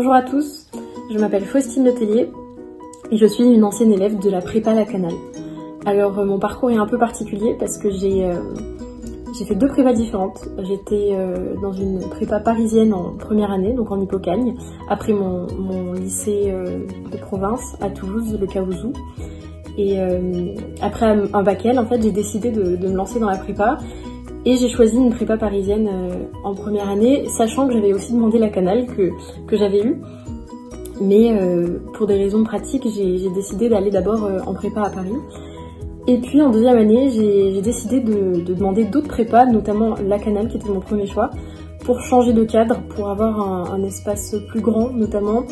Bonjour à tous, je m'appelle Faustine Letellier et je suis une ancienne élève de la prépa Lacanal. Alors mon parcours est un peu particulier parce que j'ai fait deux prépas différentes. J'étais dans une prépa parisienne en première année, donc en Hippocagne, après mon lycée de province à Toulouse, le Caousou. Et après un bac L, en fait, j'ai décidé de me lancer dans la prépa. Et j'ai choisi une prépa parisienne en première année, sachant que j'avais aussi demandé Lacanal que j'avais eu. Mais pour des raisons pratiques, j'ai décidé d'aller d'abord en prépa à Paris. Et puis en deuxième année, j'ai décidé de demander d'autres prépas, notamment Lacanal qui était mon premier choix, pour changer de cadre, pour avoir un espace plus grand notamment,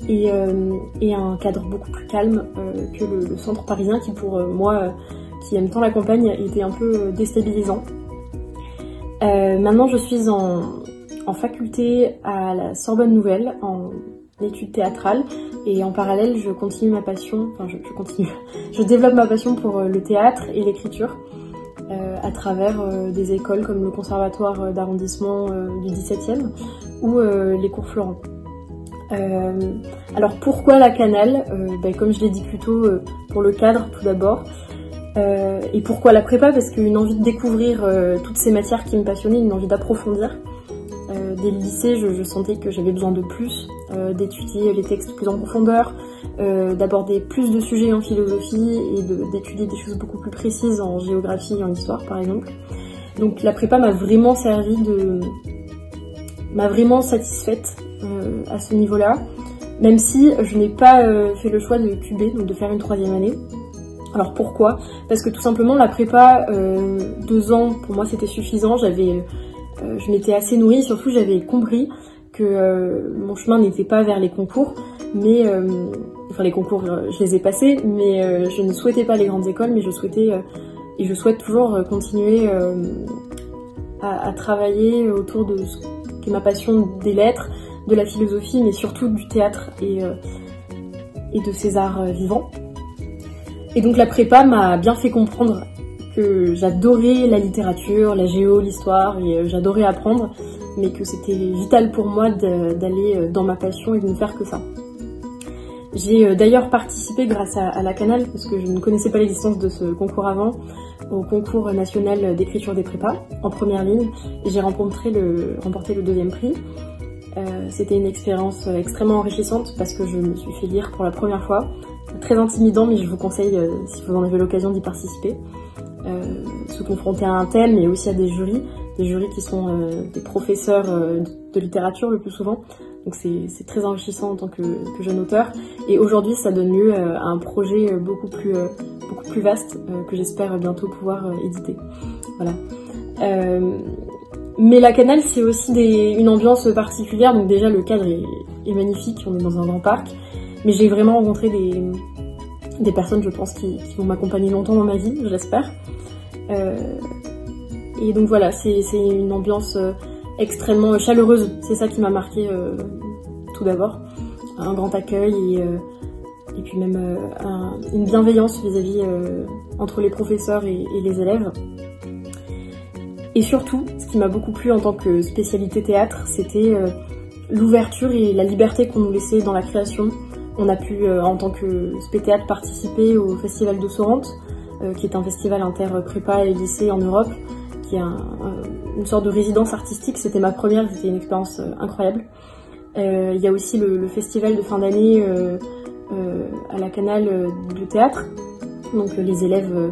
et un cadre beaucoup plus calme que le centre parisien qui pour moi, qui aime tant la campagne, était un peu déstabilisant. Maintenant je suis en faculté à la Sorbonne Nouvelle, en études théâtrales, et en parallèle je continue ma passion, enfin je développe ma passion pour le théâtre et l'écriture à travers des écoles comme le conservatoire d'arrondissement du 17e ou les cours Florent. Alors pourquoi Lacanal? Comme je l'ai dit plus tôt, pour le cadre tout d'abord. Et pourquoi la prépa? Parce qu'une envie de découvrir toutes ces matières qui me passionnaient, une envie d'approfondir. Dès le lycée, je sentais que j'avais besoin de plus, d'étudier les textes plus en profondeur, d'aborder plus de sujets en philosophie et d'étudier des choses beaucoup plus précises en géographie et en histoire par exemple. Donc la prépa m'a vraiment servi m'a vraiment satisfaite à ce niveau-là, même si je n'ai pas fait le choix de QB, donc de faire une troisième année. Alors pourquoi? Parce que tout simplement la prépa, 2 ans pour moi c'était suffisant, je m'étais assez nourrie, surtout j'avais compris que mon chemin n'était pas vers les concours, mais enfin les concours je les ai passés, mais je ne souhaitais pas les grandes écoles, mais je souhaitais et je souhaite toujours continuer à travailler autour de ce qui est ma passion des lettres, de la philosophie, mais surtout du théâtre et de ces arts vivants. Et donc la prépa m'a bien fait comprendre que j'adorais la littérature, la géo, l'histoire, et j'adorais apprendre, mais que c'était vital pour moi d'aller dans ma passion et de ne faire que ça. J'ai d'ailleurs participé grâce à Lacanal, parce que je ne connaissais pas l'existence de ce concours avant, au concours national d'écriture des prépas, en première ligne, et j'ai remporté le 2e prix. C'était une expérience extrêmement enrichissante parce que je me suis fait lire pour la première fois. Très intimidant, mais je vous conseille, si vous en avez l'occasion, d'y participer. Se confronter à un thème, mais aussi à des jurys qui sont des professeurs de littérature le plus souvent. Donc c'est très enrichissant en tant que jeune auteur. Et aujourd'hui, ça donne lieu à un projet beaucoup plus vaste que j'espère bientôt pouvoir éditer. Voilà. Mais Lacanal, c'est aussi une ambiance particulière. Donc déjà, le cadre est magnifique. On est dans un grand parc. Mais j'ai vraiment rencontré des personnes, je pense, qui vont m'accompagner longtemps dans ma vie, je l'espère. Et donc voilà, c'est une ambiance extrêmement chaleureuse. C'est ça qui m'a marqué tout d'abord. Un grand accueil et puis même une bienveillance vis-à-vis entre les professeurs et les élèves. Et surtout, ce qui m'a beaucoup plu en tant que spécialité théâtre, c'était l'ouverture et la liberté qu'on nous laissait dans la création. On a pu, en tant que spé-théâtre, participer au Festival de Sorrente, qui est un festival inter-prépa et lycée en Europe, qui est une sorte de résidence artistique. C'était ma première, c'était une expérience incroyable. Il y a aussi le festival de fin d'année à Lacanal de théâtre. Donc les élèves,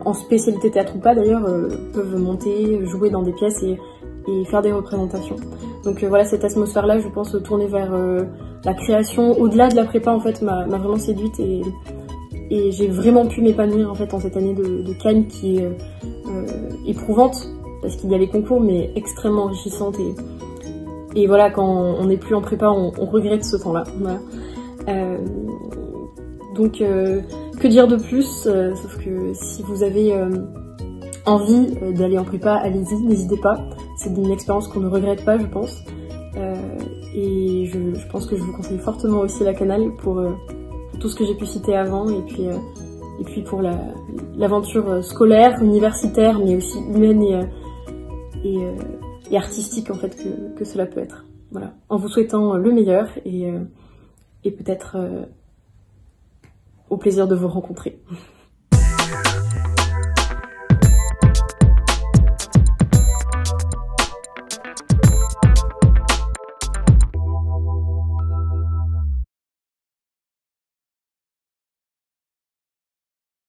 en spécialité théâtre ou pas d'ailleurs, peuvent monter, jouer dans des pièces et faire des représentations. Donc voilà, cette atmosphère-là, je pense, tournée vers la création, au-delà de la prépa, en fait, m'a vraiment séduite et j'ai vraiment pu m'épanouir en fait en cette année de Cannes qui est éprouvante parce qu'il y a les concours, mais extrêmement enrichissante et voilà, quand on n'est plus en prépa, on regrette ce temps-là. Voilà. Donc que dire de plus, sauf que si vous avez envie d'aller en prépa, allez-y, n'hésitez pas. C'est une expérience qu'on ne regrette pas, je pense. Et je pense que je vous conseille fortement aussi Lacanal pour tout ce que j'ai pu citer avant, et puis pour l'aventure scolaire, universitaire, mais aussi humaine et artistique en fait que cela peut être. voilà, en vous souhaitant le meilleur et peut-être au plaisir de vous rencontrer.